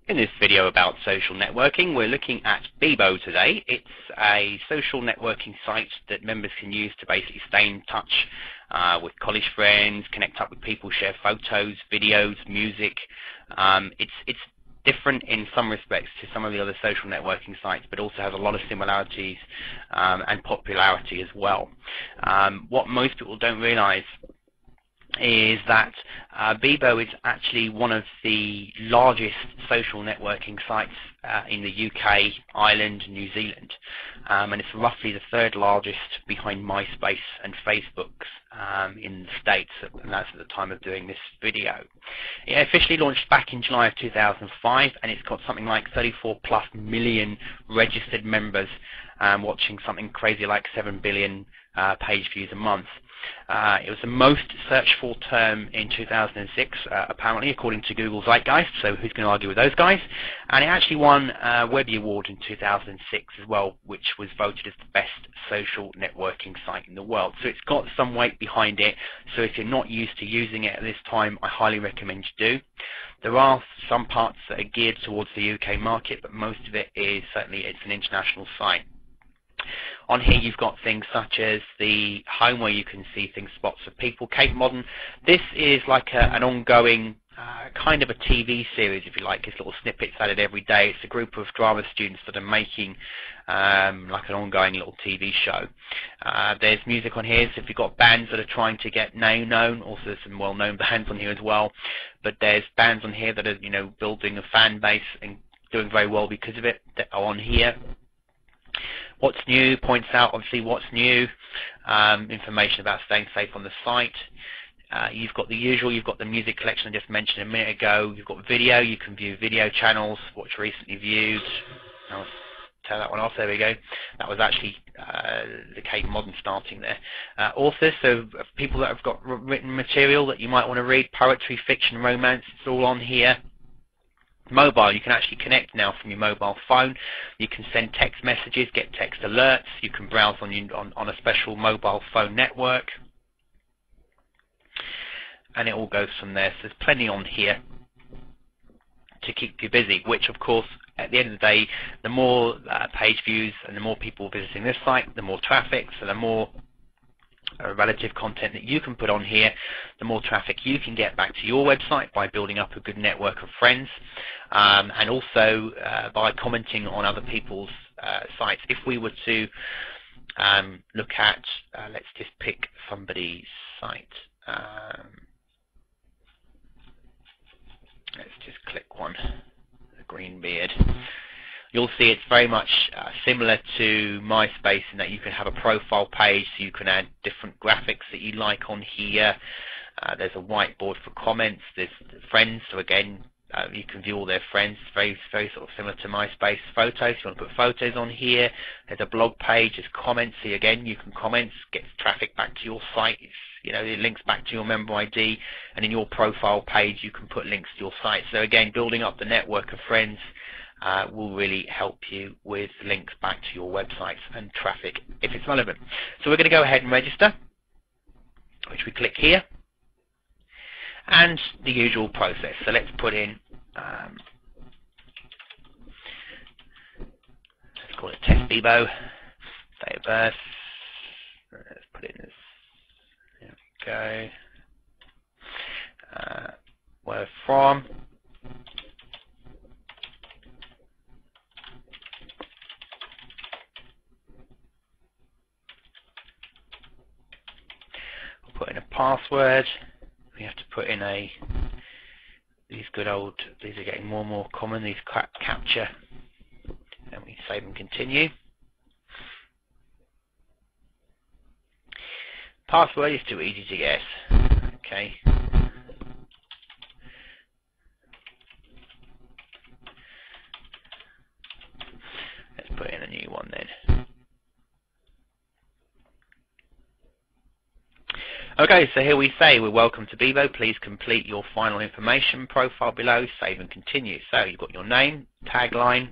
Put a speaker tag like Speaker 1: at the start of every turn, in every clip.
Speaker 1: In this video about social networking, we're looking at Bebo today. It's a social networking site that members can use to basically stay in touch with college friends, connect up with people, share photos, videos, music. It's different in some respects to some of the other social networking sites, but also has a lot of similarities and popularity as well. What most people don't realize is that Bebo is actually one of the largest social networking sites in the UK, Ireland, New Zealand, and it's roughly the third largest behind MySpace and Facebook in the States, and that's at the time of doing this video. It officially launched back in July of 2005, and it's got something like 34+ million registered members watching something crazy like 7 billion page views a month. It was the most searched for term in 2006, apparently, according to Google Zeitgeist, so who's going to argue with those guys? And it actually won a Webby Award in 2006 as well, which was voted as the best social networking site in the world. So it's got some weight behind it, so if you're not used to using it at this time, I highly recommend you do. There are some parts that are geared towards the UK market, but most of it is certainly it's an international site. On here you've got things such as the home where you can see things, spots of people. Cape Modern, this is like an ongoing kind of a TV series, if you like. It's little snippets added every day. It's a group of drama students that are making like an ongoing little TV show. There's music on here, so if you've got bands that are trying to get known, also there's some well-known bands on here as well, but there's bands on here that are, you know, building a fan base and doing very well because of it, that are on here. What's new points out obviously what's new, information about staying safe on the site. You've got the usual, you've got the music collection I just mentioned a minute ago. You've got video, you can view video channels, watch recently viewed. I'll turn that one off, there we go. That was actually the Cape Modern starting there. Authors, so people that have got written material that you might want to read, poetry, fiction, romance, it's all on here. Mobile, you can actually connect now from your mobile phone. You can send text messages, get text alerts. You can browse on a special mobile phone network, and it all goes from there. So there's plenty on here to keep you busy, which of course at the end of the day, the more page views and the more people visiting this site, the more traffic, so the more relative content that you can put on here, the more traffic you can get back to your website by building up a good network of friends, and also by commenting on other people's sites. If we were to look at, let's just pick somebody's site. Let's just click one, the Greenbeard. You'll see it's very much similar to MySpace in that you can have a profile page, so you can add different graphics that you like on here. There's a whiteboard for comments. There's friends, so again, you can view all their friends. Very sort of similar to MySpace. Photos, you want to put photos on here. There's a blog page. There's comments. So again, you can comment, get traffic back to your site. You know, it links back to your member ID, and in your profile page, you can put links to your site. So again, building up the network of friends will really help you with links back to your websites and traffic if it's relevant. So we're going to go ahead and register, which we click here, and the usual process. So let's put in, let's call it Test Bebo, date of birth, let's put it in this, there we go, where from. Put in a password. We have to put in these are getting more and more common, these captcha, and we save and continue. Password is too easy to guess. Okay. Let's put in a new one then. Okay, so here we say, we're welcome to Bebo. Please complete your final information profile below, save and continue. So you've got your name, tagline,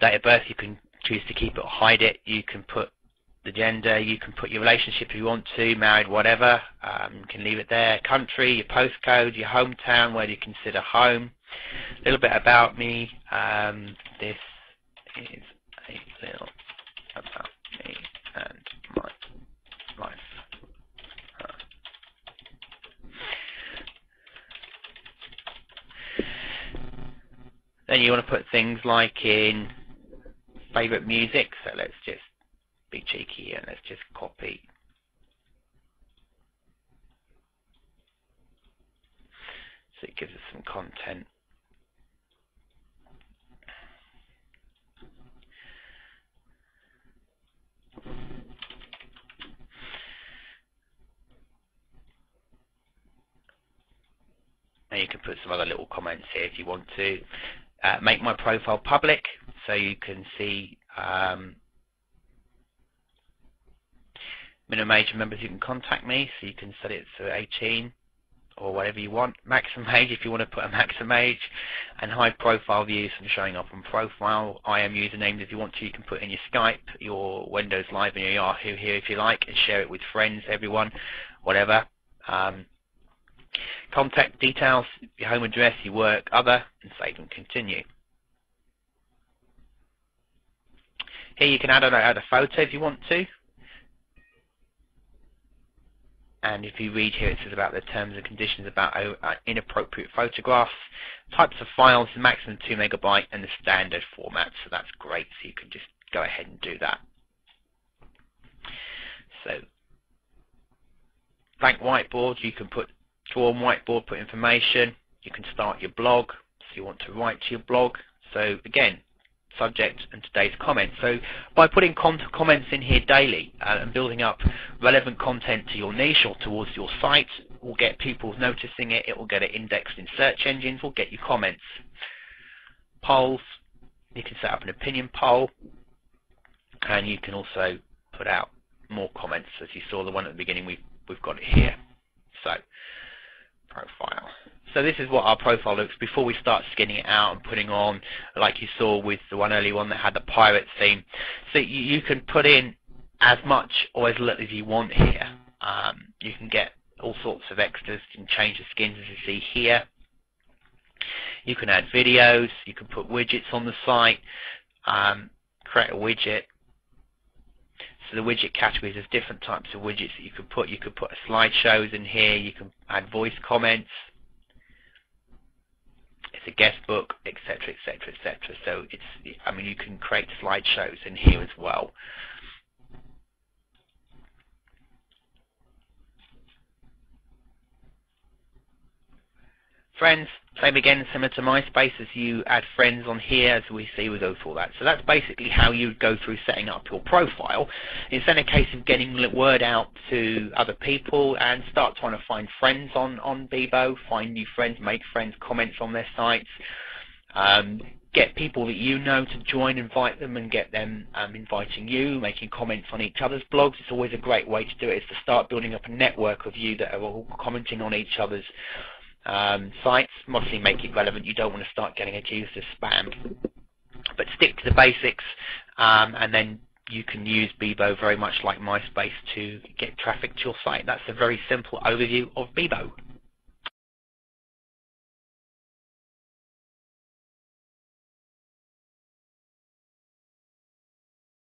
Speaker 1: Date of birth, you can choose to keep it or hide it. You can put the gender, you can put your relationship if you want to, married, whatever. You can leave it there. Country, your postcode, your hometown, where do you consider home. A little bit about me. This is a little about me and my life. Then you want to put things like in favourite music, so let's just be cheeky and let's just copy so it gives us some content. And you can put some other little comments here if you want to. Make my profile public so you can see minimum age of members who can contact me, so you can set it to 18 or whatever you want. Maximum age if you want to put a maximum age, and hide profile views from showing up on profile. IM usernames if you want to, you can put in your Skype, your Windows Live and your Yahoo here if you like, and share it with friends, everyone, whatever. Contact details, your home address, your work, other, and save and continue. Here you can add a photo if you want to. And if you read here, it says about the terms and conditions about inappropriate photographs, types of files, maximum 2 MB, and the standard format. So that's great. So you can just go ahead and do that. So blank whiteboard, you can draw on whiteboard, put information. You can start your blog, so you want to write to your blog. So again, subject and today's comment. So by putting comments in here daily and building up relevant content to your niche or towards your site, will get people noticing it, it will get it indexed in search engines, will get you comments. Polls, you can set up an opinion poll, and you can also put out more comments. As you saw the one at the beginning, we've got it here. So profile. So this is what our profile looks before we start skinning it out and putting on, like you saw with the one early one that had the pirate theme. So you can put in as much or as little as you want here. You can get all sorts of extras. You can change the skins as you see here. You can add videos. You can put widgets on the site. Create a widget. So the widget categories, there's different types of widgets that you could put. You could put slideshows in here. You can add voice comments. It's a guest book, etc., etc., etc. So it's, I mean, you can create slideshows in here as well. Friends, same again, similar to MySpace, as you add friends on here, as we see, we go through all that. So that's basically how you go through setting up your profile. It's then a case of getting the word out to other people and start trying to find friends on Bebo, find new friends, make friends, comments on their sites, get people that you know to join, invite them, and get them inviting you, making comments on each other's blogs. It's always a great way to do it, is to start building up a network of you that are all commenting on each other's sites. Obviously make it relevant. You don't want to start getting accused of spam, but stick to the basics, and then you can use Bebo very much like MySpace to get traffic to your site. That's a very simple overview of Bebo.